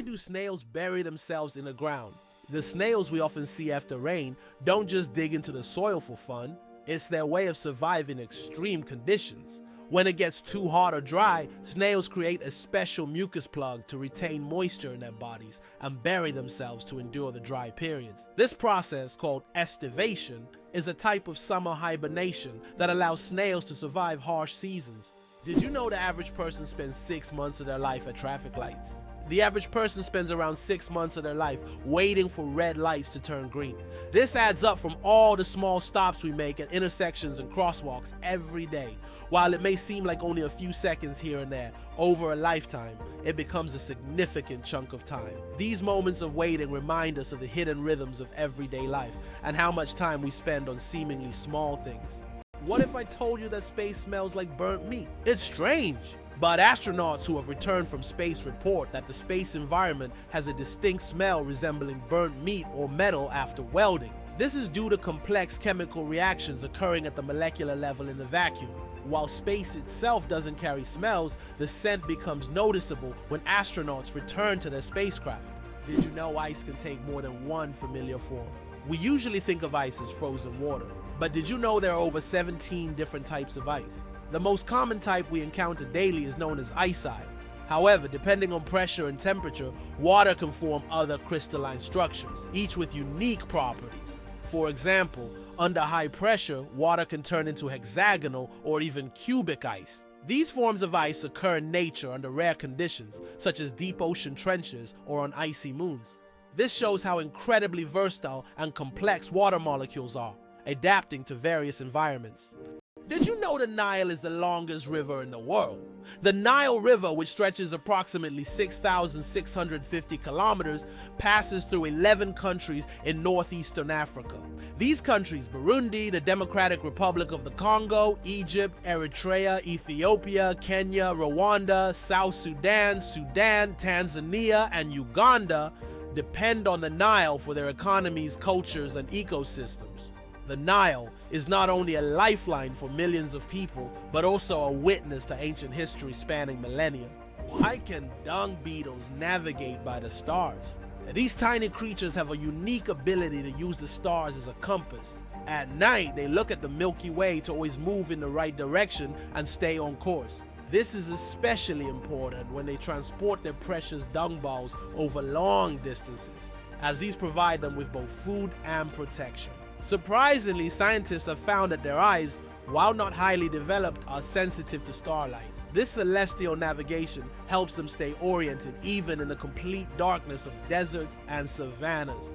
do snails bury themselves in the ground? The snails we often see after rain don't just dig into the soil for fun, it's their way of surviving extreme conditions. When it gets too hot or dry, snails create a special mucus plug to retain moisture in their bodies and bury themselves to endure the dry periods. This process, called estivation, is a type of summer hibernation that allows snails to survive harsh seasons. Did you know the average person spends 6 months of their life at traffic lights? The average person spends around 6 months of their life waiting for red lights to turn green. This adds up from all the small stops we make at intersections and crosswalks every day. While it may seem like only a few seconds here and there, over a lifetime, it becomes a significant chunk of time. These moments of waiting remind us of the hidden rhythms of everyday life and how much time we spend on seemingly small things. What if I told you that space smells like burnt meat? It's strange. But astronauts who have returned from space report that the space environment has a distinct smell resembling burnt meat or metal after welding. This is due to complex chemical reactions occurring at the molecular level in the vacuum. While space itself doesn't carry smells, the scent becomes noticeable when astronauts return to their spacecraft. Did you know ice can take more than one familiar form? We usually think of ice as frozen water, but did you know there are over 17 different types of ice? The most common type we encounter daily is known as icide. However, depending on pressure and temperature, water can form other crystalline structures, each with unique properties. For example, under high pressure, water can turn into hexagonal or even cubic ice. These forms of ice occur in nature under rare conditions, such as deep ocean trenches or on icy moons. This shows how incredibly versatile and complex water molecules are, adapting to various environments. Did you know the Nile is the longest river in the world? The Nile River, which stretches approximately 6,650 kilometers, passes through 11 countries in northeastern Africa. These countries, Burundi, the Democratic Republic of the Congo, Egypt, Eritrea, Ethiopia, Kenya, Rwanda, South Sudan, Tanzania, and Uganda, depend on the Nile for their economies, cultures, and ecosystems. The Nile is not only a lifeline for millions of people, but also a witness to ancient history spanning millennia. Why can dung beetles navigate by the stars? These tiny creatures have a unique ability to use the stars as a compass. At night, they look at the Milky Way to always move in the right direction and stay on course. This is especially important when they transport their precious dung balls over long distances, as these provide them with both food and protection. Surprisingly, scientists have found that their eyes, while not highly developed, are sensitive to starlight. This celestial navigation helps them stay oriented even in the complete darkness of deserts and savannas.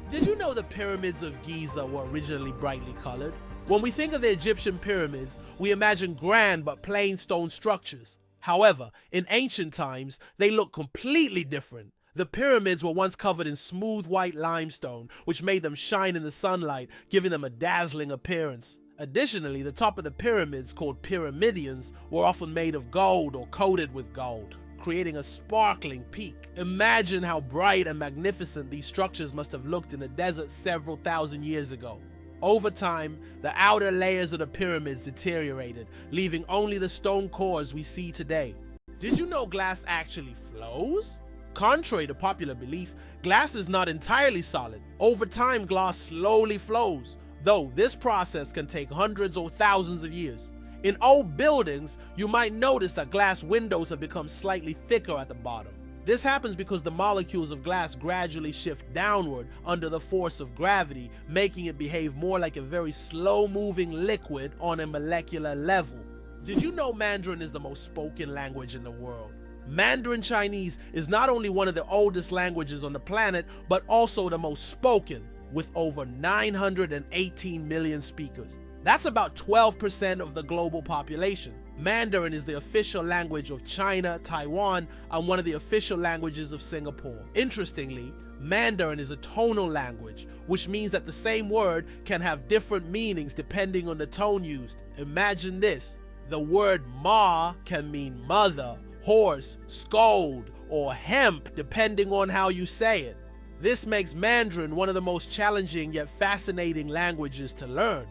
Did you know the Pyramids of Giza were originally brightly colored? When we think of the Egyptian pyramids, we imagine grand but plain stone structures. However, in ancient times, they look completely different. The pyramids were once covered in smooth white limestone, which made them shine in the sunlight, giving them a dazzling appearance. Additionally, the top of the pyramids, called pyramidions, were often made of gold or coated with gold, creating a sparkling peak. Imagine how bright and magnificent these structures must have looked in the desert several thousand years ago. Over time, the outer layers of the pyramids deteriorated, leaving only the stone cores we see today. Did you know glass actually flows? Contrary to popular belief, glass is not entirely solid. Over time, glass slowly flows, though this process can take hundreds or thousands of years. In old buildings, you might notice that glass windows have become slightly thicker at the bottom. This happens because the molecules of glass gradually shift downward under the force of gravity, making it behave more like a very slow-moving liquid on a molecular level. Did you know Mandarin is the most spoken language in the world? Mandarin Chinese is not only one of the oldest languages on the planet, but also the most spoken, with over 918 million speakers. That's about 12% of the global population. Mandarin is the official language of China, Taiwan, and one of the official languages of Singapore. Interestingly, Mandarin is a tonal language, which means that the same word can have different meanings depending on the tone used. Imagine this: the word ma can mean mother, horse, scold, or hemp, depending on how you say it. This makes Mandarin one of the most challenging yet fascinating languages to learn.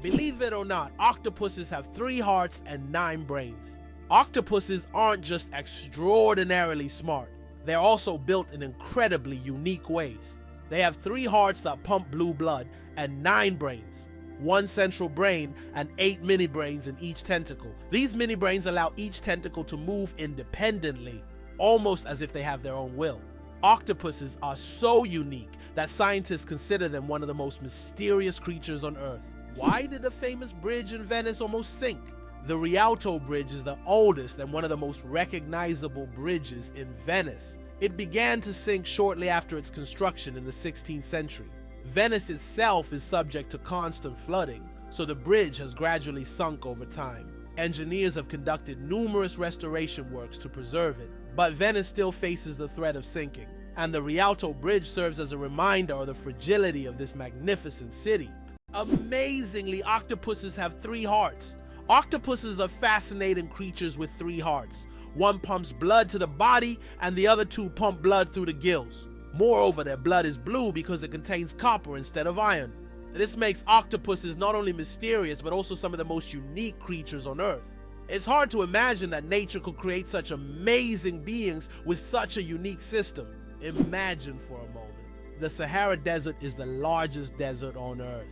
Believe it or not, octopuses have 3 hearts and 9 brains. Octopuses aren't just extraordinarily smart. They're also built in incredibly unique ways. They have 3 hearts that pump blue blood and 9 brains, 1 central brain and 8 mini brains in each tentacle. These mini brains allow each tentacle to move independently, almost as if they have their own will. Octopuses are so unique that scientists consider them one of the most mysterious creatures on Earth. Why did the famous bridge in Venice almost sink? The Rialto Bridge is the oldest and one of the most recognizable bridges in Venice. It began to sink shortly after its construction in the 16th century. Venice itself is subject to constant flooding, so the bridge has gradually sunk over time. Engineers have conducted numerous restoration works to preserve it, but Venice still faces the threat of sinking, and the Rialto Bridge serves as a reminder of the fragility of this magnificent city. Amazingly, octopuses have 3 hearts. Octopuses are fascinating creatures with 3 hearts. One pumps blood to the body and the other 2 pump blood through the gills. Moreover, their blood is blue because it contains copper instead of iron. This makes octopuses not only mysterious but also some of the most unique creatures on Earth. It's hard to imagine that nature could create such amazing beings with such a unique system. Imagine for a moment. The Sahara Desert is the largest desert on Earth.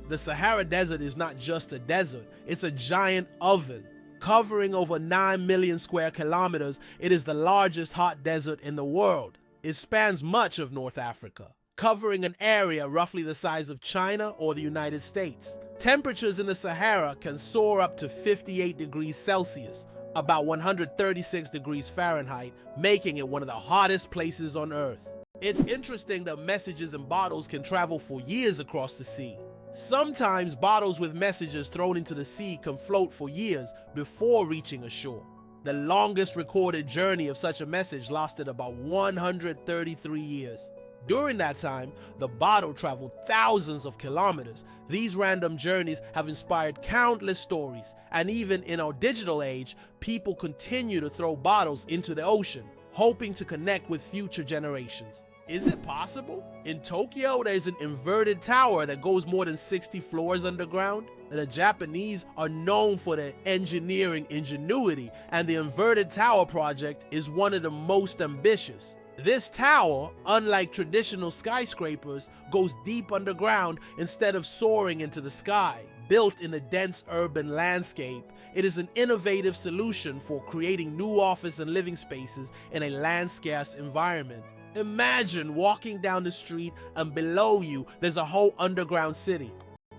The Sahara Desert is not just a desert, it's a giant oven. Covering over 9 million square kilometers, it is the largest hot desert in the world. It spans much of North Africa, covering an area roughly the size of China or the United States. Temperatures in the Sahara can soar up to 58 degrees Celsius, about 136 degrees Fahrenheit, making it one of the hottest places on Earth. It's interesting that messages in bottles can travel for years across the sea. Sometimes bottles with messages thrown into the sea can float for years before reaching a shore. The longest recorded journey of such a message lasted about 133 years. During that time, the bottle traveled thousands of kilometers. These random journeys have inspired countless stories, and even in our digital age, people continue to throw bottles into the ocean, hoping to connect with future generations. Is it possible? In Tokyo, there's an inverted tower that goes more than 60 floors underground. The Japanese are known for their engineering ingenuity, and the inverted tower project is one of the most ambitious. This tower, unlike traditional skyscrapers, goes deep underground instead of soaring into the sky. Built in a dense urban landscape, it is an innovative solution for creating new office and living spaces in a land-scarce environment. Imagine walking down the street and below you there's a whole underground city.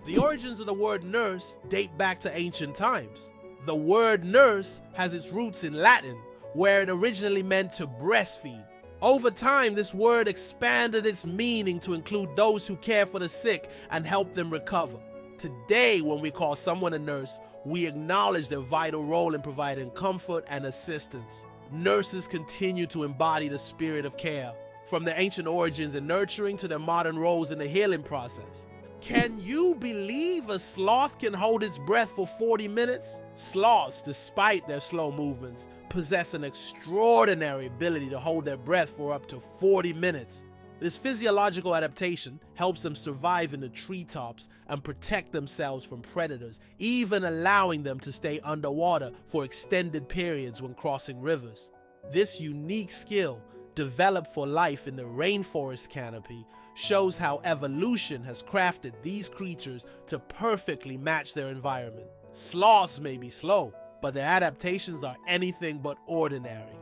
The origins of the word nurse date back to ancient times. The word nurse has its roots in Latin, where it originally meant to breastfeed. Over time, this word expanded its meaning to include those who care for the sick and help them recover. Today, when we call someone a nurse, we acknowledge their vital role in providing comfort and assistance. Nurses continue to embody the spirit of care, from their ancient origins in nurturing to their modern roles in the healing process. Can you believe a sloth can hold its breath for 40 minutes? Sloths, despite their slow movements, possess an extraordinary ability to hold their breath for up to 40 minutes. This physiological adaptation helps them survive in the treetops and protect themselves from predators, even allowing them to stay underwater for extended periods when crossing rivers. This unique skill, developed for life in the rainforest canopy, shows how evolution has crafted these creatures to perfectly match their environment. Sloths may be slow, but their adaptations are anything but ordinary.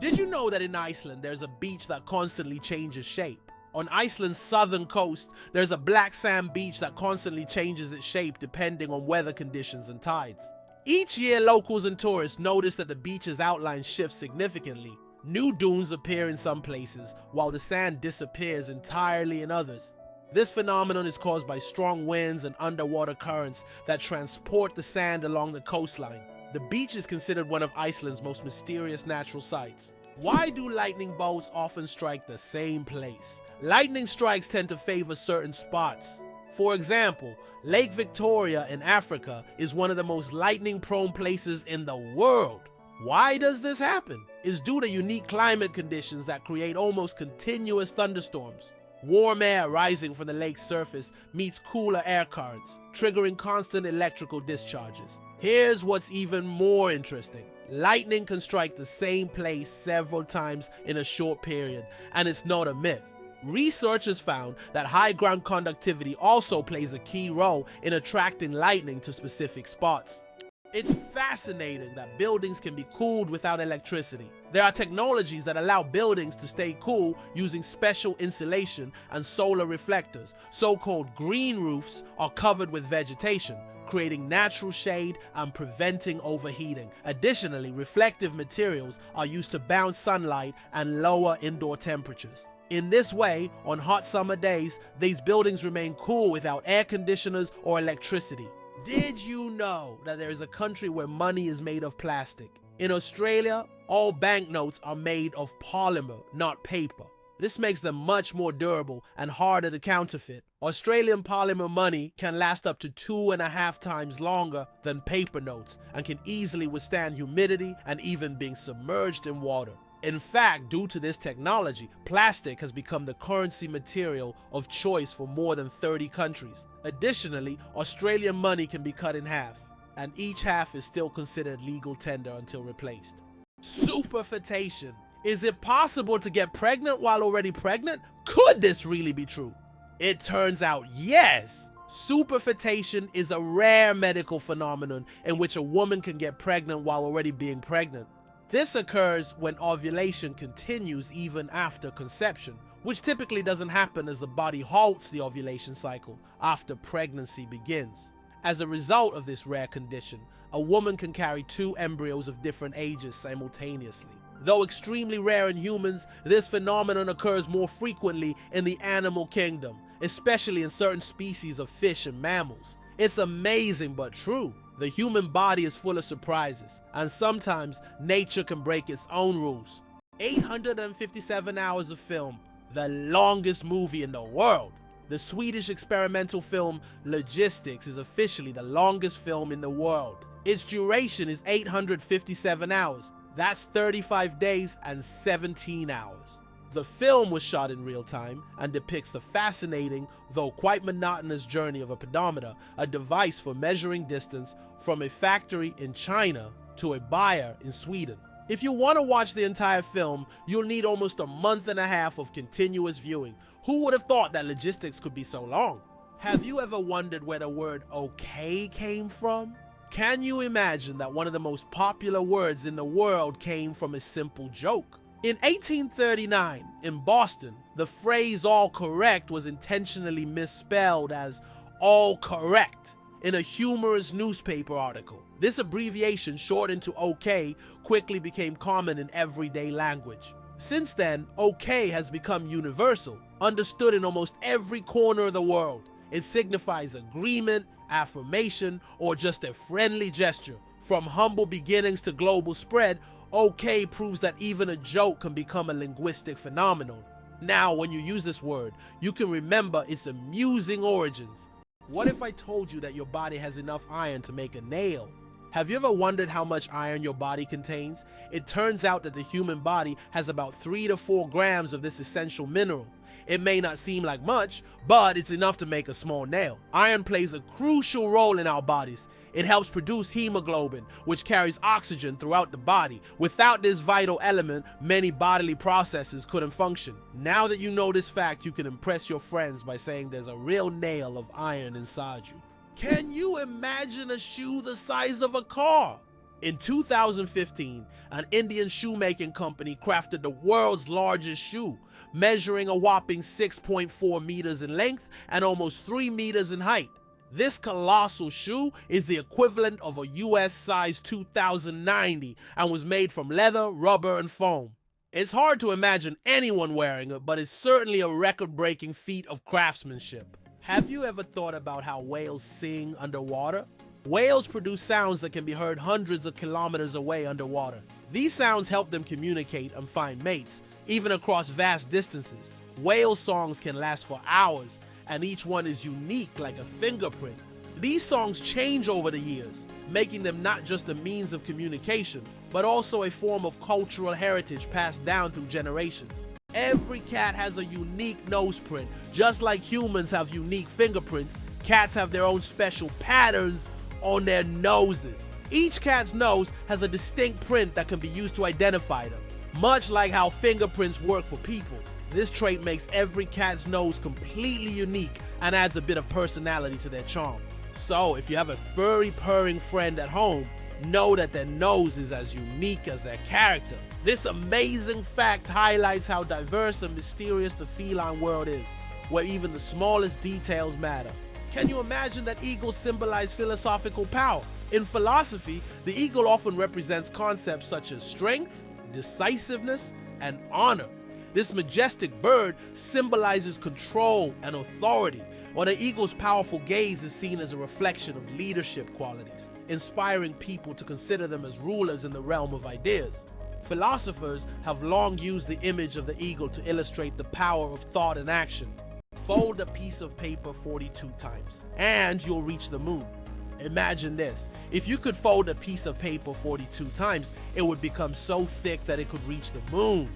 Did you know that in Iceland there's a beach that constantly changes shape? On Iceland's southern coast, there's a black sand beach that constantly changes its shape depending on weather conditions and tides. Each year, locals and tourists notice that the beach's outline shifts significantly. New dunes appear in some places, while the sand disappears entirely in others. This phenomenon is caused by strong winds and underwater currents that transport the sand along the coastline. The beach is considered one of Iceland's most mysterious natural sights. Why do lightning bolts often strike the same place? Lightning strikes tend to favor certain spots. For example, Lake Victoria in Africa is one of the most lightning-prone places in the world. Why does this happen? It's due to unique climate conditions that create almost continuous thunderstorms. Warm air rising from the lake's surface meets cooler air currents, triggering constant electrical discharges. Here's what's even more interesting. Lightning can strike the same place several times in a short period, and it's not a myth. Researchers found that high ground conductivity also plays a key role in attracting lightning to specific spots. It's fascinating that buildings can be cooled without electricity. There are technologies that allow buildings to stay cool using special insulation and solar reflectors. So-called green roofs are covered with vegetation, creating natural shade and preventing overheating. Additionally, reflective materials are used to bounce sunlight and lower indoor temperatures. In this way, on hot summer days, these buildings remain cool without air conditioners or electricity. Did you know that there is a country where money is made of plastic? In Australia, all banknotes are made of polymer, not paper. This makes them much more durable and harder to counterfeit. Australian polymer money can last up to 2.5 times longer than paper notes and can easily withstand humidity and even being submerged in water. In fact, due to this technology, plastic has become the currency material of choice for more than 30 countries. Additionally, Australian money can be cut in half, and each half is still considered legal tender until replaced. Superfetation. Is it possible to get pregnant while already pregnant? Could this really be true? It turns out yes. Superfetation is a rare medical phenomenon in which a woman can get pregnant while already being pregnant. This occurs when ovulation continues even after conception, which typically doesn't happen as the body halts the ovulation cycle after pregnancy begins. As a result of this rare condition, a woman can carry 2 embryos of different ages simultaneously. Though extremely rare in humans, this phenomenon occurs more frequently in the animal kingdom, especially in certain species of fish and mammals. It's amazing but true. The human body is full of surprises, and sometimes nature can break its own rules. 857 hours of film, the longest movie in the world. The Swedish experimental film Logistics is officially the longest film in the world. Its duration is 857 hours. That's 35 days and 17 hours. The film was shot in real time and depicts the fascinating, though quite monotonous journey of a pedometer, a device for measuring distance from a factory in China to a buyer in Sweden. If you want to watch the entire film, you'll need almost a month and a half of continuous viewing. Who would have thought that logistics could be so long? Have you ever wondered where the word okay came from? Can you imagine that one of the most popular words in the world came from a simple joke? In 1839, in Boston, the phrase all correct was intentionally misspelled as all correct in a humorous newspaper article. This abbreviation, shortened to OK, quickly became common in everyday language. Since then, OK has become universal, understood in almost every corner of the world. It signifies agreement, affirmation, or just a friendly gesture. From humble beginnings to global spread, OK proves that even a joke can become a linguistic phenomenon. Now, when you use this word, you can remember its amusing origins. What if I told you that your body has enough iron to make a nail? Have you ever wondered how much iron your body contains? It turns out that the human body has about 3 to 4 grams of this essential mineral. It may not seem like much, but it's enough to make a small nail. Iron plays a crucial role in our bodies. It helps produce hemoglobin, which carries oxygen throughout the body. Without this vital element, many bodily processes couldn't function. Now that you know this fact, you can impress your friends by saying there's a real nail of iron inside you. Can you imagine a shoe the size of a car? In 2015, an Indian shoemaking company crafted the world's largest shoe, measuring a whopping 6.4 meters in length and almost 3 meters in height. This colossal shoe is the equivalent of a US size 2090 and was made from leather, rubber, and foam. It's hard to imagine anyone wearing it, but it's certainly a record-breaking feat of craftsmanship. Have you ever thought about how whales sing underwater? Whales produce sounds that can be heard hundreds of kilometers away underwater. These sounds help them communicate and find mates, even across vast distances. Whale songs can last for hours, and each one is unique like a fingerprint. These songs change over the years, making them not just a means of communication, but also a form of cultural heritage passed down through generations. Every cat has a unique nose print. Just like humans have unique fingerprints, cats have their own special patterns on their noses. Each cat's nose has a distinct print that can be used to identify them, much like how fingerprints work for people. This trait makes every cat's nose completely unique and adds a bit of personality to their charm. So if you have a furry purring friend at home, know that their nose is as unique as their character. This amazing fact highlights how diverse and mysterious the feline world is, where even the smallest details matter. Can you imagine that eagles symbolize philosophical power? In philosophy, the eagle often represents concepts such as strength, decisiveness, and honor. This majestic bird symbolizes control and authority, while the eagle's powerful gaze is seen as a reflection of leadership qualities, inspiring people to consider them as rulers in the realm of ideas. Philosophers have long used the image of the eagle to illustrate the power of thought and action. Fold a piece of paper 42 times, and you'll reach the moon. Imagine this. If you could fold a piece of paper 42 times, it would become so thick that it could reach the moon.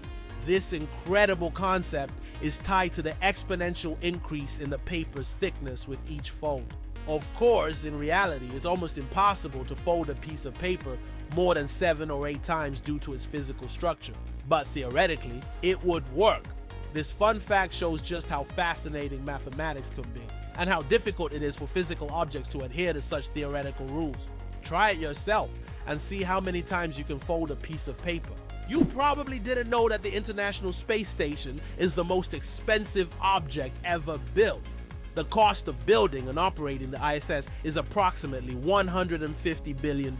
This incredible concept is tied to the exponential increase in the paper's thickness with each fold. Of course, in reality, it's almost impossible to fold a piece of paper more than 7 or 8 times due to its physical structure. But theoretically, it would work. This fun fact shows just how fascinating mathematics can be, and how difficult it is for physical objects to adhere to such theoretical rules. Try it yourself and see how many times you can fold a piece of paper. You probably didn't know that the International Space Station is the most expensive object ever built. The cost of building and operating the ISS is approximately $150 billion.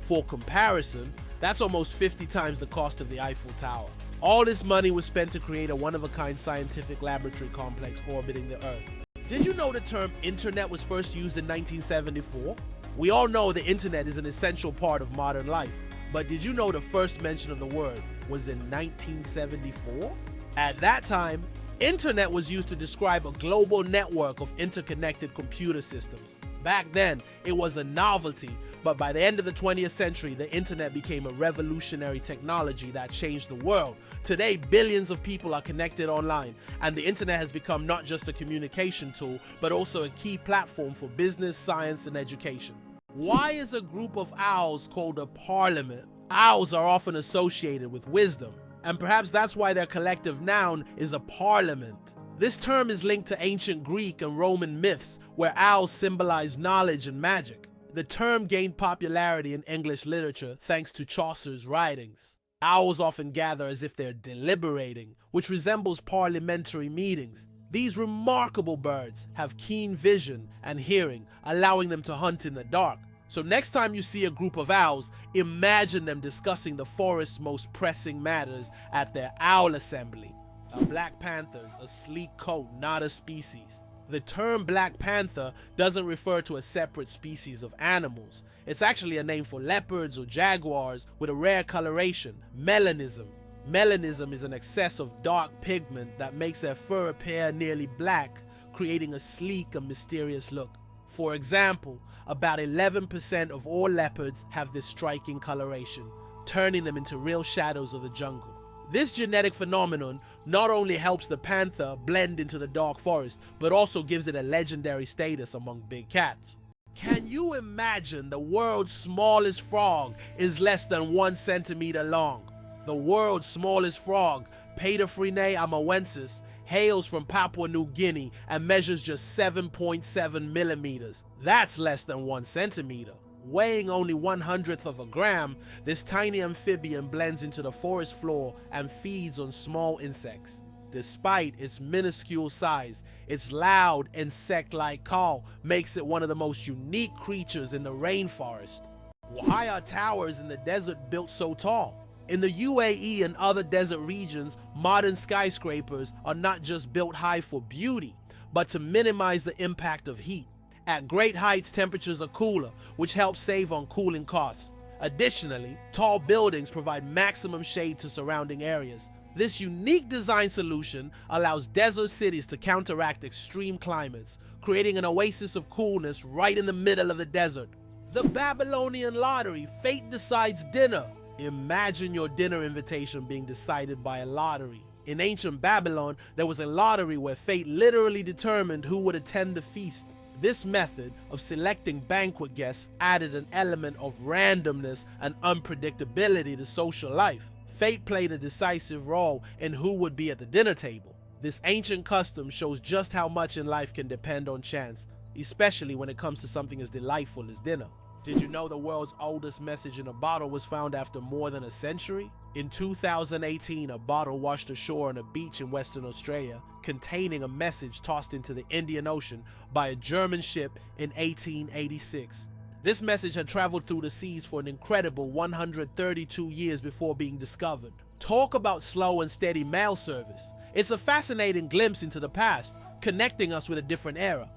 For comparison, that's almost 50 times the cost of the Eiffel Tower. All this money was spent to create a one-of-a-kind scientific laboratory complex orbiting the Earth. Did you know the term internet was first used in 1974? We all know the internet is an essential part of modern life, but did you know the first mention of the word was in 1974? At that time, internet was used to describe a global network of interconnected computer systems. Back then, it was a novelty, but by the end of the 20th century, the internet became a revolutionary technology that changed the world. Today, billions of people are connected online, and the internet has become not just a communication tool, but also a key platform for business, science, and education. Why is a group of owls called a parliament? Owls are often associated with wisdom, and perhaps that's why their collective noun is a parliament. This term is linked to ancient Greek and Roman myths, where owls symbolize knowledge and magic. The term gained popularity in English literature thanks to Chaucer's writings. Owls often gather as if they're deliberating, which resembles parliamentary meetings. These remarkable birds have keen vision and hearing, allowing them to hunt in the dark. So next time you see a group of owls, imagine them discussing the forest's most pressing matters at their owl assembly. A black panther, a sleek coat, not a species. The term Black Panther doesn't refer to a separate species of animals. It's actually a name for leopards or jaguars with a rare coloration, melanism. Melanism is an excess of dark pigment that makes their fur appear nearly black, creating a sleek and mysterious look. For example, about 11% of all leopards have this striking coloration, turning them into real shadows of the jungle. This genetic phenomenon not only helps the panther blend into the dark forest, but also gives it a legendary status among big cats. Can you imagine the world's smallest frog is less than 1 centimeter long? The world's smallest frog, Paedophryne amawensis, hails from Papua New Guinea and measures just 7.7 millimeters. That's less than 1 centimeter. Weighing only 1/100th of a gram, this tiny amphibian blends into the forest floor and feeds on small insects. Despite its minuscule size, its loud insect-like call makes it one of the most unique creatures in the rainforest. Why are towers in the desert built so tall? In the UAE and other desert regions, modern skyscrapers are not just built high for beauty, but to minimize the impact of heat. At great heights, temperatures are cooler, which helps save on cooling costs. Additionally, tall buildings provide maximum shade to surrounding areas. This unique design solution allows desert cities to counteract extreme climates, creating an oasis of coolness right in the middle of the desert. The Babylonian lottery, fate decides dinner. Imagine your dinner invitation being decided by a lottery. In ancient Babylon, there was a lottery where fate literally determined who would attend the feast. This method of selecting banquet guests added an element of randomness and unpredictability to social life. Fate played a decisive role in who would be at the dinner table. This ancient custom shows just how much in life can depend on chance, especially when it comes to something as delightful as dinner. Did you know the world's oldest message in a bottle was found after more than a century? In 2018, a bottle washed ashore on a beach in Western Australia containing a message tossed into the Indian Ocean by a German ship in 1886. This message had traveled through the seas for an incredible 132 years before being discovered. Talk about slow and steady mail service. It's a fascinating glimpse into the past, connecting us with a different era.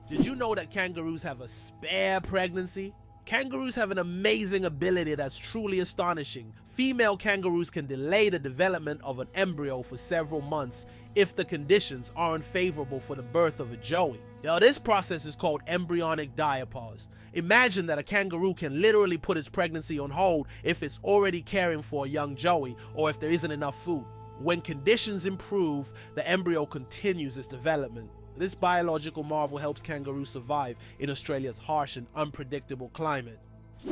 Did you know that kangaroos have a spare pregnancy? Kangaroos have an amazing ability that's truly astonishing. Female kangaroos can delay the development of an embryo for several months if the conditions aren't favorable for the birth of a joey. Now, this process is called embryonic diapause. Imagine that a kangaroo can literally put its pregnancy on hold if it's already caring for a young joey or if there isn't enough food. When conditions improve, the embryo continues its development. This biological marvel helps kangaroos survive in Australia's harsh and unpredictable climate.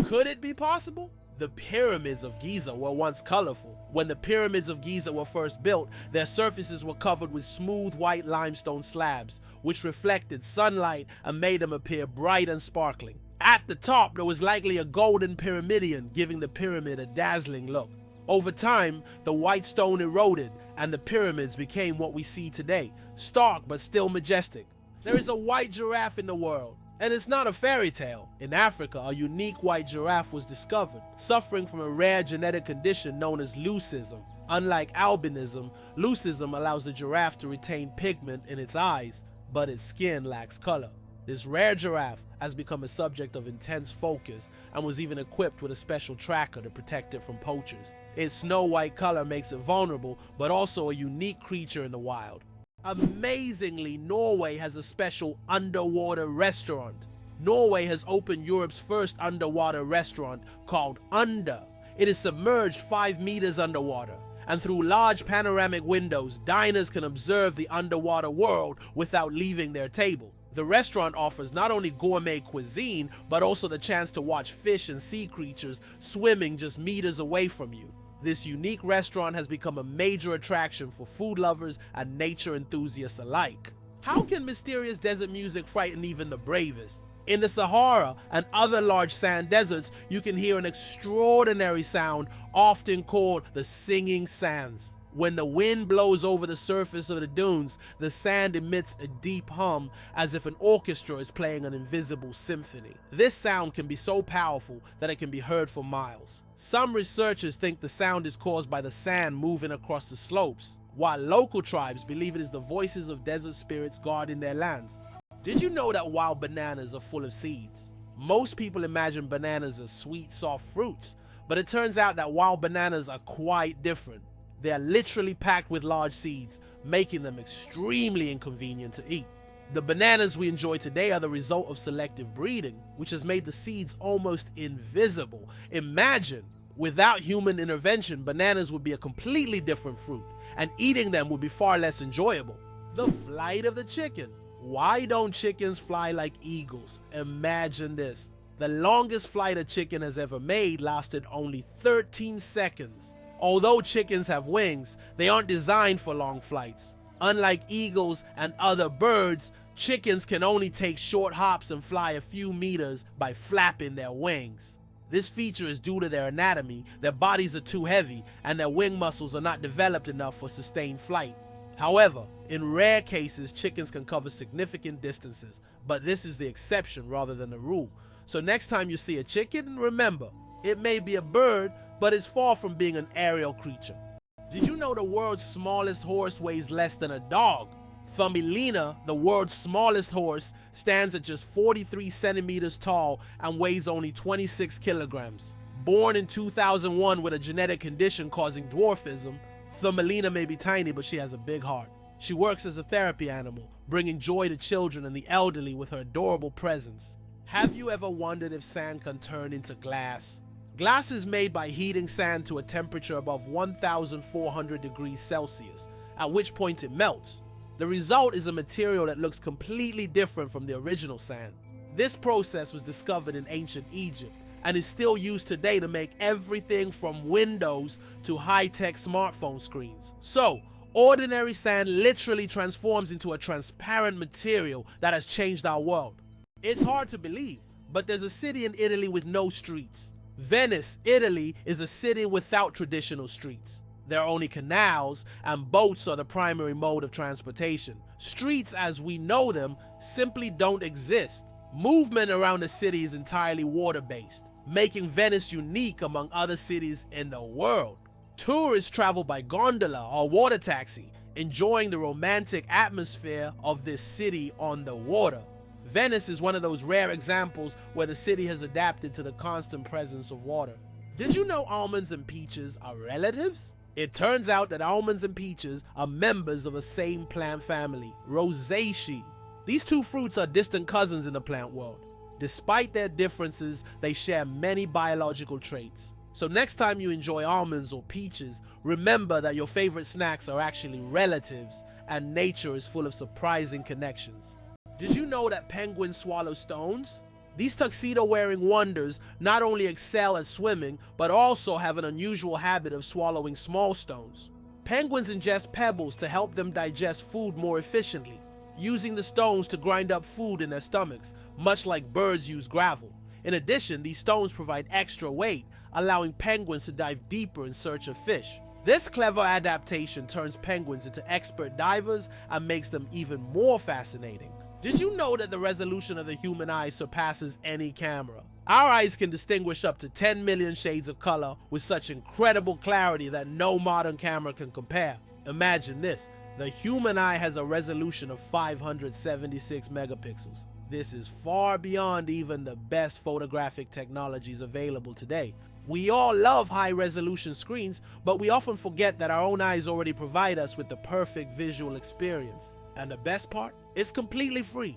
Could it be possible? The Pyramids of Giza were once colorful. When the Pyramids of Giza were first built, their surfaces were covered with smooth white limestone slabs, which reflected sunlight and made them appear bright and sparkling. At the top, there was likely a golden pyramidion, giving the pyramid a dazzling look. Over time, the white stone eroded and the pyramids became what we see today, stark but still majestic. There is a white giraffe in the world, and it's not a fairy tale. In Africa, a unique white giraffe was discovered, suffering from a rare genetic condition known as leucism. Unlike albinism, leucism allows the giraffe to retain pigment in its eyes, but its skin lacks color. This rare giraffe has become a subject of intense focus and was even equipped with a special tracker to protect it from poachers. Its snow-white color makes it vulnerable, but also a unique creature in the wild. Amazingly, Norway has a special underwater restaurant. Norway has opened Europe's first underwater restaurant called Under. It is submerged 5 meters underwater, and through large panoramic windows, diners can observe the underwater world without leaving their table. The restaurant offers not only gourmet cuisine, but also the chance to watch fish and sea creatures swimming just meters away from you. This unique restaurant has become a major attraction for food lovers and nature enthusiasts alike. How can mysterious desert music frighten even the bravest? In the Sahara and other large sand deserts, you can hear an extraordinary sound often called the singing sands. When the wind blows over the surface of the dunes, the sand emits a deep hum as if an orchestra is playing an invisible symphony. This sound can be so powerful that it can be heard for miles. Some researchers think the sound is caused by the sand moving across the slopes, while local tribes believe it is the voices of desert spirits guarding their lands. Did you know that wild bananas are full of seeds? Most people imagine bananas as sweet, soft fruits, but it turns out that wild bananas are quite different. They are literally packed with large seeds, making them extremely inconvenient to eat. The bananas we enjoy today are the result of selective breeding, which has made the seeds almost invisible. Imagine, without human intervention, bananas would be a completely different fruit, and eating them would be far less enjoyable. The flight of the chicken. Why don't chickens fly like eagles? Imagine this. The longest flight a chicken has ever made lasted only 13 seconds. Although chickens have wings, they aren't designed for long flights. Unlike eagles and other birds, chickens can only take short hops and fly a few meters by flapping their wings. This feature is due to their anatomy. Their bodies are too heavy and their wing muscles are not developed enough for sustained flight. However, in rare cases, chickens can cover significant distances, but this is the exception rather than the rule. So next time you see a chicken, remember, it may be a bird, but it's far from being an aerial creature. Did you know the world's smallest horse weighs less than a dog? Thumbelina, the world's smallest horse, stands at just 43 centimeters tall and weighs only 26 kilograms. Born in 2001 with a genetic condition causing dwarfism, Thumbelina may be tiny, but she has a big heart. She works as a therapy animal, bringing joy to children and the elderly with her adorable presence. Have you ever wondered if sand can turn into glass? Glass is made by heating sand to a temperature above 1,400 degrees Celsius, at which point it melts. The result is a material that looks completely different from the original sand. This process was discovered in ancient Egypt and is still used today to make everything from windows to high-tech smartphone screens. So, ordinary sand literally transforms into a transparent material that has changed our world. It's hard to believe, but there's a city in Italy with no streets. Venice, Italy, is a city without traditional streets. There are only canals, and boats are the primary mode of transportation. Streets as we know them simply don't exist. Movement around the city is entirely water-based, making Venice unique among other cities in the world. Tourists travel by gondola or water taxi, enjoying the romantic atmosphere of this city on the water. Venice is one of those rare examples where the city has adapted to the constant presence of water. Did you know almonds and peaches are relatives? It turns out that almonds and peaches are members of the same plant family, Rosaceae. These two fruits are distant cousins in the plant world. Despite their differences, they share many biological traits. So next time you enjoy almonds or peaches, remember that your favorite snacks are actually relatives, and nature is full of surprising connections. Did you know that penguins swallow stones? These tuxedo-wearing wonders not only excel at swimming, but also have an unusual habit of swallowing small stones. Penguins ingest pebbles to help them digest food more efficiently, using the stones to grind up food in their stomachs, much like birds use gravel. In addition, these stones provide extra weight, allowing penguins to dive deeper in search of fish. This clever adaptation turns penguins into expert divers and makes them even more fascinating. Did you know that the resolution of the human eye surpasses any camera? Our eyes can distinguish up to 10 million shades of color with such incredible clarity that no modern camera can compare. Imagine this, the human eye has a resolution of 576 megapixels. This is far beyond even the best photographic technologies available today. We all love high-resolution screens, but we often forget that our own eyes already provide us with the perfect visual experience. And the best part? It's completely free.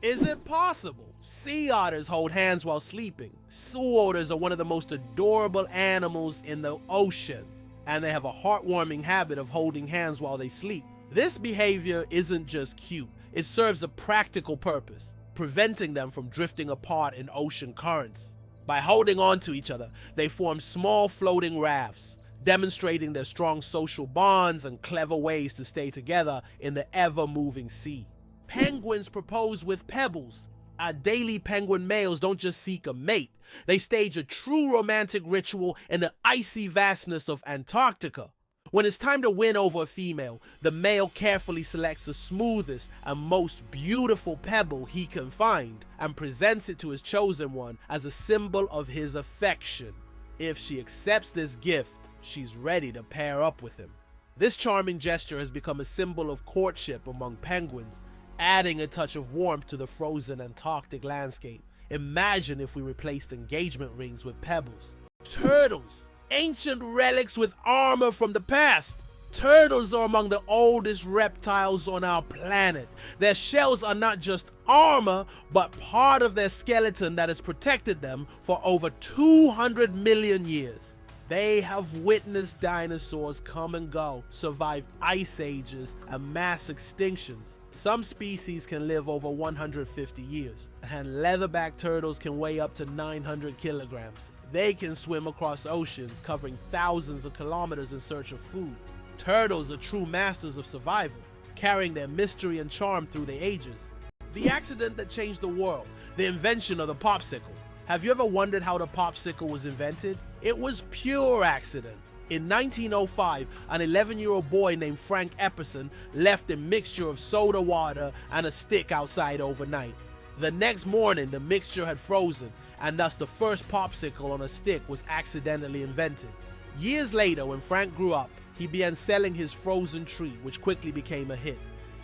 Is it possible? Sea otters hold hands while sleeping. Sea otters are one of the most adorable animals in the ocean, and they have a heartwarming habit of holding hands while they sleep. This behavior isn't just cute, it serves a practical purpose, preventing them from drifting apart in ocean currents. By holding on to each other, they form small floating rafts, demonstrating their strong social bonds and clever ways to stay together in the ever-moving sea. Penguins propose with pebbles. Adelie penguin males don't just seek a mate, they stage a true romantic ritual in the icy vastness of Antarctica. When it's time to win over a female, the male carefully selects the smoothest and most beautiful pebble he can find and presents it to his chosen one as a symbol of his affection. If she accepts this gift, she's ready to pair up with him. This charming gesture has become a symbol of courtship among penguins, adding a touch of warmth to the frozen Antarctic landscape. Imagine if we replaced engagement rings with pebbles. Turtles, ancient relics with armor from the past. Turtles are among the oldest reptiles on our planet. Their shells are not just armor, but part of their skeleton that has protected them for over 200 million years. They have witnessed dinosaurs come and go, survived ice ages and mass extinctions. Some species can live over 150 years, and leatherback turtles can weigh up to 900 kilograms. They can swim across oceans, covering thousands of kilometers in search of food. Turtles are true masters of survival, carrying their mystery and charm through the ages. The accident that changed the world, the invention of the popsicle. Have you ever wondered how the popsicle was invented? It was pure accident. In 1905, an 11-year-old boy named Frank Epperson left a mixture of soda water and a stick outside overnight. The next morning, the mixture had frozen, and thus the first popsicle on a stick was accidentally invented. Years later, when Frank grew up, he began selling his frozen treat, which quickly became a hit.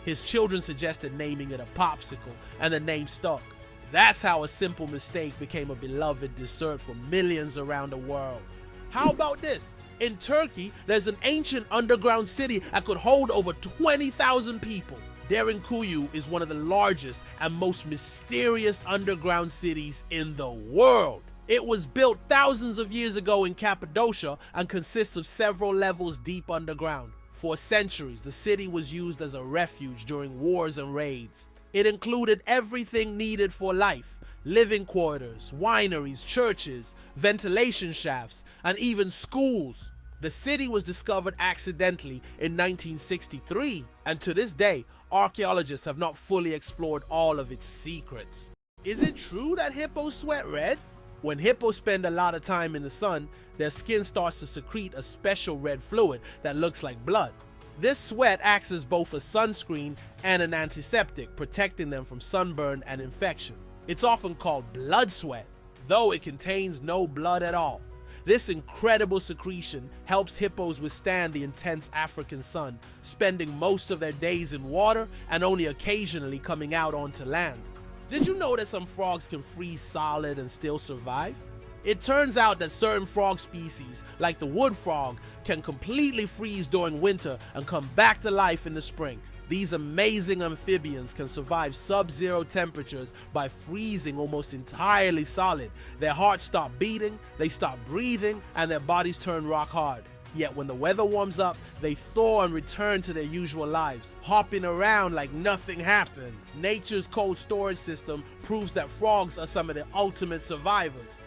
His children suggested naming it a popsicle, and the name stuck. That's how a simple mistake became a beloved dessert for millions around the world. How about this? In Turkey, there's an ancient underground city that could hold over 20,000 people. Derinkuyu is one of the largest and most mysterious underground cities in the world. It was built thousands of years ago in Cappadocia and consists of several levels deep underground. For centuries, the city was used as a refuge during wars and raids. It included everything needed for life: living quarters, wineries, churches, ventilation shafts, and even schools. The city was discovered accidentally in 1963, and to this day, archaeologists have not fully explored all of its secrets. Is it true that hippos sweat red? When hippos spend a lot of time in the sun, their skin starts to secrete a special red fluid that looks like blood. This sweat acts as both a sunscreen and an antiseptic, protecting them from sunburn and infection. It's often called blood sweat, though it contains no blood at all. This incredible secretion helps hippos withstand the intense African sun, spending most of their days in water and only occasionally coming out onto land. Did you know that some frogs can freeze solid and still survive? It turns out that certain frog species, like the wood frog, can completely freeze during winter and come back to life in the spring. These amazing amphibians can survive sub-zero temperatures by freezing almost entirely solid. Their hearts stop beating, they stop breathing, and their bodies turn rock hard. Yet when the weather warms up, they thaw and return to their usual lives, hopping around like nothing happened. Nature's cold storage system proves that frogs are some of the ultimate survivors.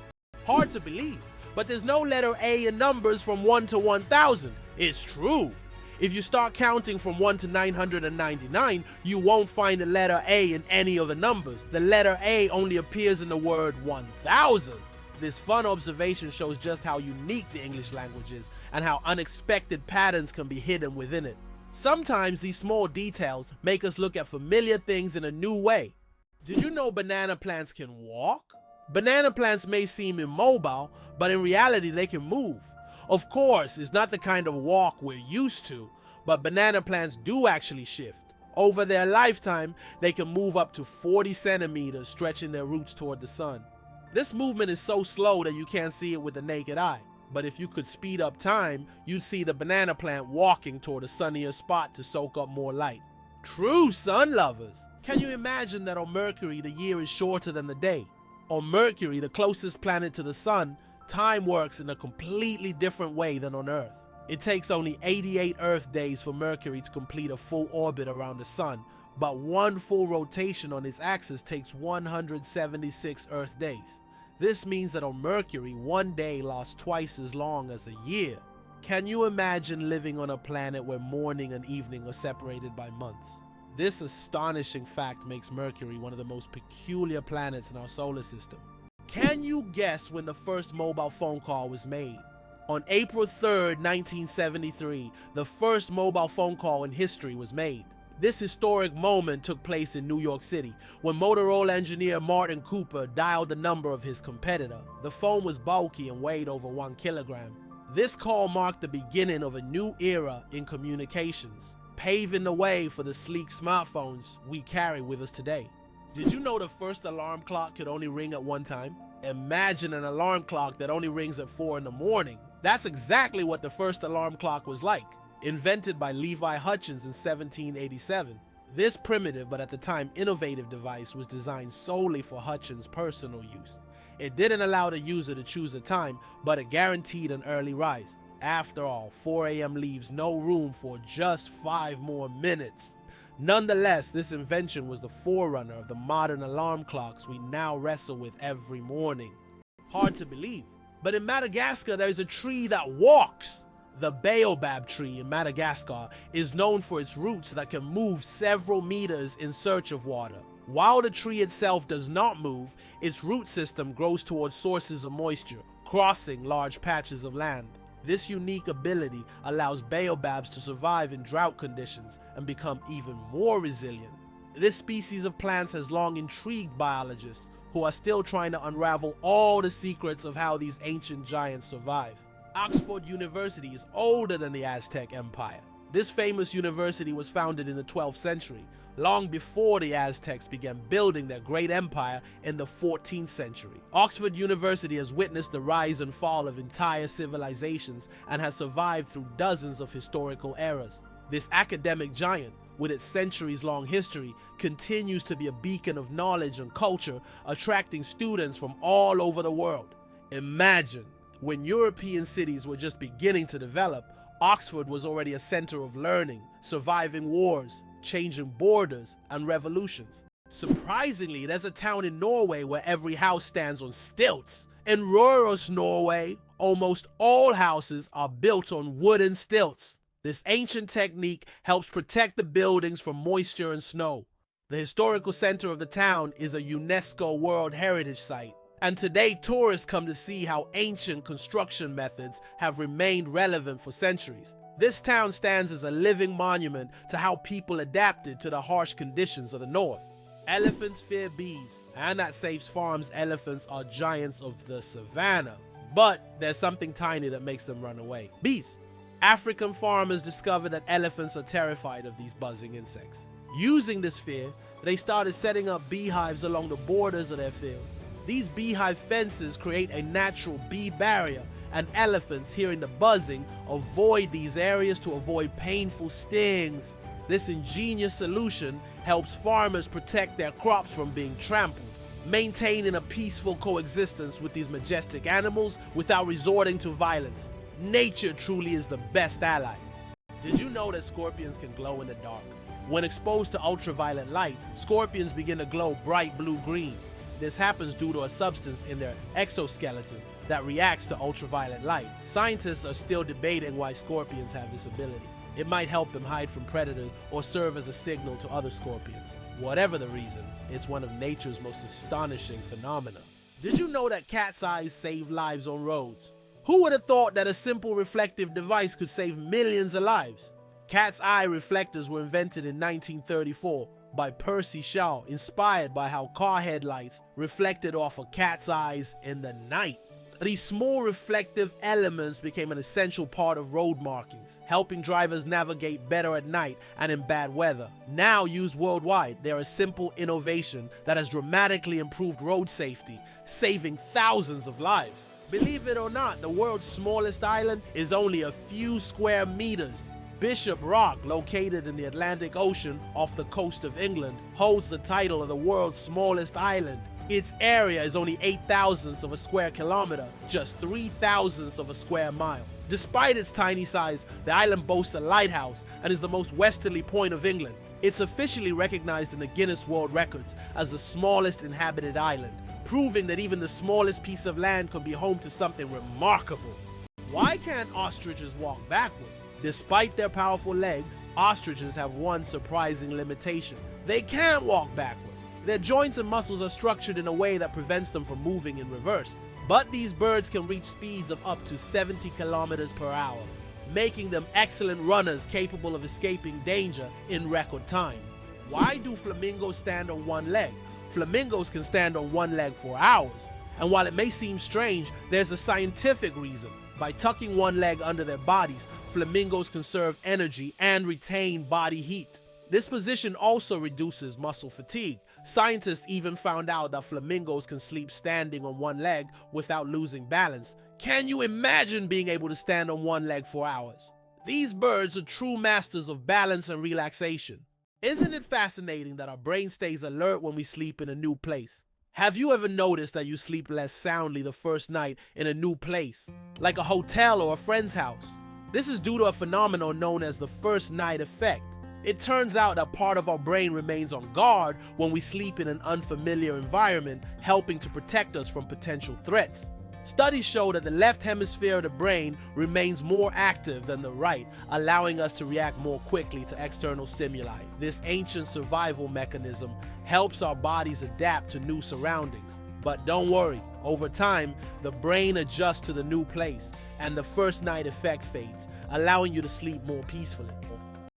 Hard to believe, but there's no letter A in numbers from 1 to 1,000. It's true. If you start counting from 1 to 999, you won't find the letter A in any of the numbers. The letter A only appears in the word 1,000. This fun observation shows just how unique the English language is and how unexpected patterns can be hidden within it. Sometimes these small details make us look at familiar things in a new way. Did you know banana plants can walk? Banana plants may seem immobile, but in reality they can move. Of course, it's not the kind of walk we're used to, but banana plants do actually shift. Over their lifetime, they can move up to 40 centimeters, stretching their roots toward the sun. This movement is so slow that you can't see it with the naked eye, but if you could speed up time, you'd see the banana plant walking toward a sunnier spot to soak up more light. True sun lovers! Can you imagine that on Mercury the year is shorter than the day? On Mercury, the closest planet to the sun, time works in a completely different way than on Earth. It takes only 88 Earth days for Mercury to complete a full orbit around the sun, but one full rotation on its axis takes 176 Earth days. This means that on Mercury, one day lasts twice as long as a year. Can you imagine living on a planet where morning and evening are separated by months? This astonishing fact makes Mercury one of the most peculiar planets in our solar system. Can you guess when the first mobile phone call was made? On April 3rd, 1973, the first mobile phone call in history was made. This historic moment took place in New York City when Motorola engineer Martin Cooper dialed the number of his competitor. The phone was bulky and weighed over 1 kilogram. This call marked the beginning of a new era in communications, paving the way for the sleek smartphones we carry with us today. Did you know the first alarm clock could only ring at one time? Imagine an alarm clock that only rings at 4 in the morning. That's exactly what the first alarm clock was like. Invented by Levi Hutchins in 1787. This primitive but at the time innovative device was designed solely for Hutchins' personal use. It didn't allow the user to choose a time, but it guaranteed an early rise. After all, 4 a.m. leaves no room for just 5 more minutes. Nonetheless, this invention was the forerunner of the modern alarm clocks we now wrestle with every morning. Hard to believe, but in Madagascar there's a tree that walks. The baobab tree in Madagascar is known for its roots that can move several meters in search of water. While the tree itself does not move, its root system grows towards sources of moisture, crossing large patches of land. This unique ability allows baobabs to survive in drought conditions and become even more resilient. This species of plants has long intrigued biologists who are still trying to unravel all the secrets of how these ancient giants survive. Oxford University is older than the Aztec Empire. This famous university was founded in the 12th century, long before the Aztecs began building their great empire in the 14th century. Oxford University has witnessed the rise and fall of entire civilizations and has survived through dozens of historical eras. This academic giant, with its centuries-long history, continues to be a beacon of knowledge and culture, attracting students from all over the world. Imagine, when European cities were just beginning to develop, Oxford was already a center of learning, surviving wars, changing borders, and revolutions. Surprisingly, there's a town in Norway where every house stands on stilts. In rural Norway, almost all houses are built on wooden stilts. This ancient technique helps protect the buildings from moisture and snow. The historical center of the town is a UNESCO World Heritage Site, and today tourists come to see how ancient construction methods have remained relevant for centuries. This town stands as a living monument to how people adapted to the harsh conditions of the north. Elephants fear bees, and that Safe's Farm's elephants are giants of the savannah. But there's something tiny that makes them run away. Bees. African farmers discovered that elephants are terrified of these buzzing insects. Using this fear, they started setting up beehives along the borders of their fields. These beehive fences create a natural bee barrier, and elephants, hearing the buzzing, avoid these areas to avoid painful stings. This ingenious solution helps farmers protect their crops from being trampled, maintaining a peaceful coexistence with these majestic animals without resorting to violence. Nature truly is the best ally. Did you know that scorpions can glow in the dark? When exposed to ultraviolet light, scorpions begin to glow bright blue-green. This happens due to a substance in their exoskeleton that reacts to ultraviolet light. Scientists are still debating why scorpions have this ability. It might help them hide from predators or serve as a signal to other scorpions. Whatever the reason, it's one of nature's most astonishing phenomena. Did you know that cat's eyes save lives on roads? Who would have thought that a simple reflective device could save millions of lives? Cat's eye reflectors were invented in 1934 by Percy Shaw, inspired by how car headlights reflected off of cat's eyes in the night. These small reflective elements became an essential part of road markings, helping drivers navigate better at night and in bad weather. Now used worldwide, they're a simple innovation that has dramatically improved road safety, saving thousands of lives. Believe it or not, the world's smallest island is only a few square meters. Bishop Rock, located in the Atlantic Ocean off the coast of England, holds the title of the world's smallest island. Its area is only 8,000ths of a square kilometer, just 3,000ths of a square mile. Despite its tiny size, the island boasts a lighthouse and is the most westerly point of England. It's officially recognized in the Guinness World Records as the smallest inhabited island, proving that even the smallest piece of land can be home to something remarkable. Why can't ostriches walk backward? Despite their powerful legs, ostriches have one surprising limitation. They can't walk backward. Their joints and muscles are structured in a way that prevents them from moving in reverse. But these birds can reach speeds of up to 70 kilometers per hour, making them excellent runners capable of escaping danger in record time. Why do flamingos stand on one leg? Flamingos can stand on one leg for hours. And while it may seem strange, there's a scientific reason. By tucking one leg under their bodies, flamingos conserve energy and retain body heat. This position also reduces muscle fatigue. Scientists even found out that flamingos can sleep standing on one leg without losing balance. Can you imagine being able to stand on one leg for hours? These birds are true masters of balance and relaxation. Isn't it fascinating that our brain stays alert when we sleep in a new place? Have you ever noticed that you sleep less soundly the first night in a new place, like a hotel or a friend's house? This is due to a phenomenon known as the first night effect. It turns out that part of our brain remains on guard when we sleep in an unfamiliar environment, helping to protect us from potential threats. Studies show that the left hemisphere of the brain remains more active than the right, allowing us to react more quickly to external stimuli. This ancient survival mechanism helps our bodies adapt to new surroundings. But don't worry, over time, the brain adjusts to the new place, and the first night effect fades, allowing you to sleep more peacefully.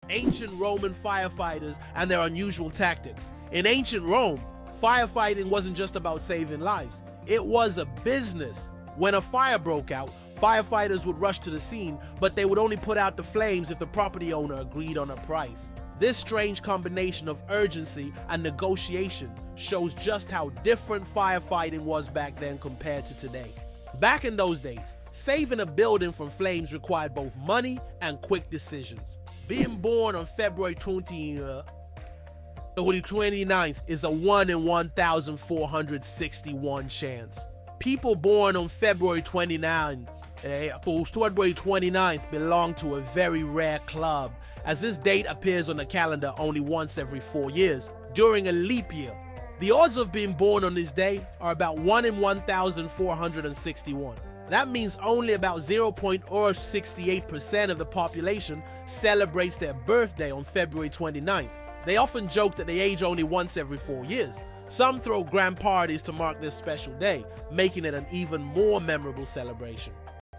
Ancient Roman firefighters and their unusual tactics. In ancient Rome, firefighting wasn't just about saving lives. It was a business. When a fire broke out, firefighters would rush to the scene, but they would only put out the flames if the property owner agreed on a price. This strange combination of urgency and negotiation shows just how different firefighting was back then compared to today. Back in those days, saving a building from flames required both money and quick decisions. Being born on February 29th is a 1 in 1,461 chance. People born on February 29th Febbles, February 29th belonged to a very rare club, as this date appears on the calendar only once every 4 years, during a leap year. The odds of being born on this day are about 1 in 1,461. That means only about 0.068% of the population celebrates their birthday on February 29th. They often joke that they age only once every 4 years. Some throw grand parties to mark this special day, making it an even more memorable celebration.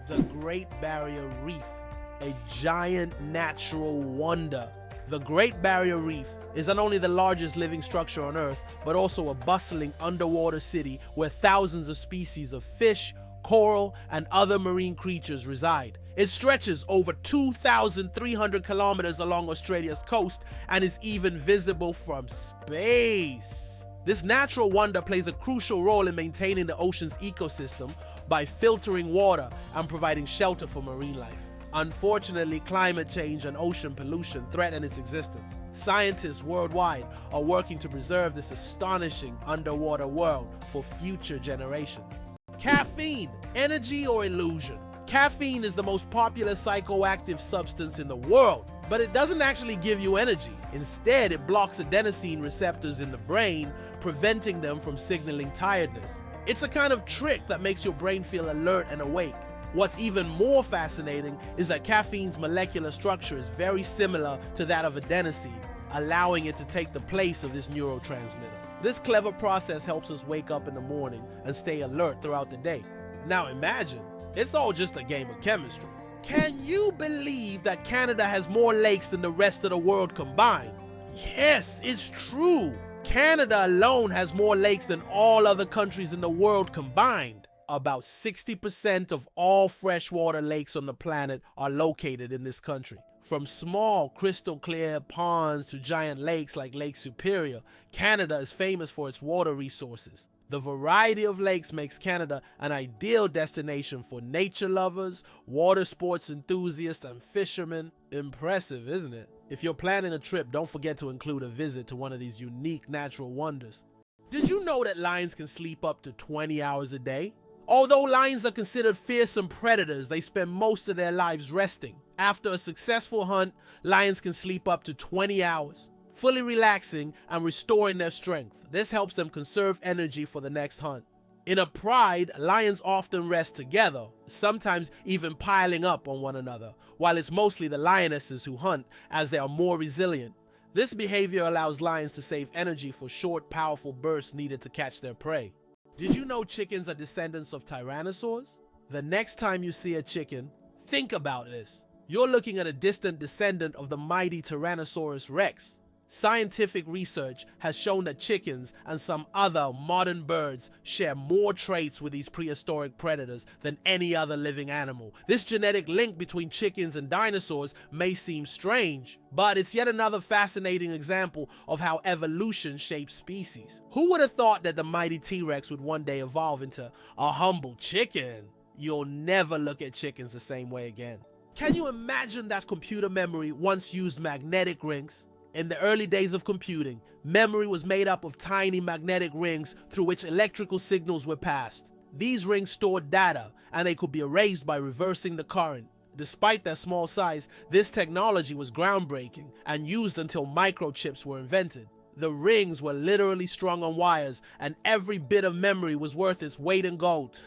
The Great Barrier Reef, a giant natural wonder. The Great Barrier Reef is not only the largest living structure on Earth, but also a bustling underwater city where thousands of species of fish, coral, and other marine creatures reside. It stretches over 2,300 kilometers along Australia's coast and is even visible from space. This natural wonder plays a crucial role in maintaining the ocean's ecosystem by filtering water and providing shelter for marine life. Unfortunately, climate change and ocean pollution threaten its existence. Scientists worldwide are working to preserve this astonishing underwater world for future generations. Caffeine, energy or illusion? Caffeine is the most popular psychoactive substance in the world, but it doesn't actually give you energy. Instead, it blocks adenosine receptors in the brain, preventing them from signaling tiredness. It's a kind of trick that makes your brain feel alert and awake. What's even more fascinating is that caffeine's molecular structure is very similar to that of adenosine, allowing it to take the place of this neurotransmitter. This clever process helps us wake up in the morning and stay alert throughout the day. Now imagine, it's all just a game of chemistry. Can you believe that Canada has more lakes than the rest of the world combined? Yes, it's true. Canada alone has more lakes than all other countries in the world combined. About 60% of all freshwater lakes on the planet are located in this country. From small, crystal clear ponds to giant lakes like Lake Superior, Canada is famous for its water resources. The variety of lakes makes Canada an ideal destination for nature lovers, water sports enthusiasts, and fishermen. Impressive, isn't it? If you're planning a trip, don't forget to include a visit to one of these unique natural wonders. Did you know that lions can sleep up to 20 hours a day? Although lions are considered fearsome predators, they spend most of their lives resting. After a successful hunt, lions can sleep up to 20 hours, fully relaxing and restoring their strength. This helps them conserve energy for the next hunt. In a pride, lions often rest together, sometimes even piling up on one another, while it's mostly the lionesses who hunt, as they are more resilient. This behavior allows lions to save energy for short, powerful bursts needed to catch their prey. Did you know chickens are descendants of tyrannosaurs? The next time you see a chicken, think about this. You're looking at a distant descendant of the mighty Tyrannosaurus Rex. Scientific research has shown that chickens and some other modern birds share more traits with these prehistoric predators than any other living animal. This genetic link between chickens and dinosaurs may seem strange, but it's yet another fascinating example of how evolution shapes species. Who would have thought that the mighty T-Rex would one day evolve into a humble chicken? You'll never look at chickens the same way again. Can you imagine that computer memory once used magnetic rings? In the early days of computing, memory was made up of tiny magnetic rings through which electrical signals were passed. These rings stored data, and they could be erased by reversing the current. Despite their small size, this technology was groundbreaking and used until microchips were invented. The rings were literally strung on wires, and every bit of memory was worth its weight in gold.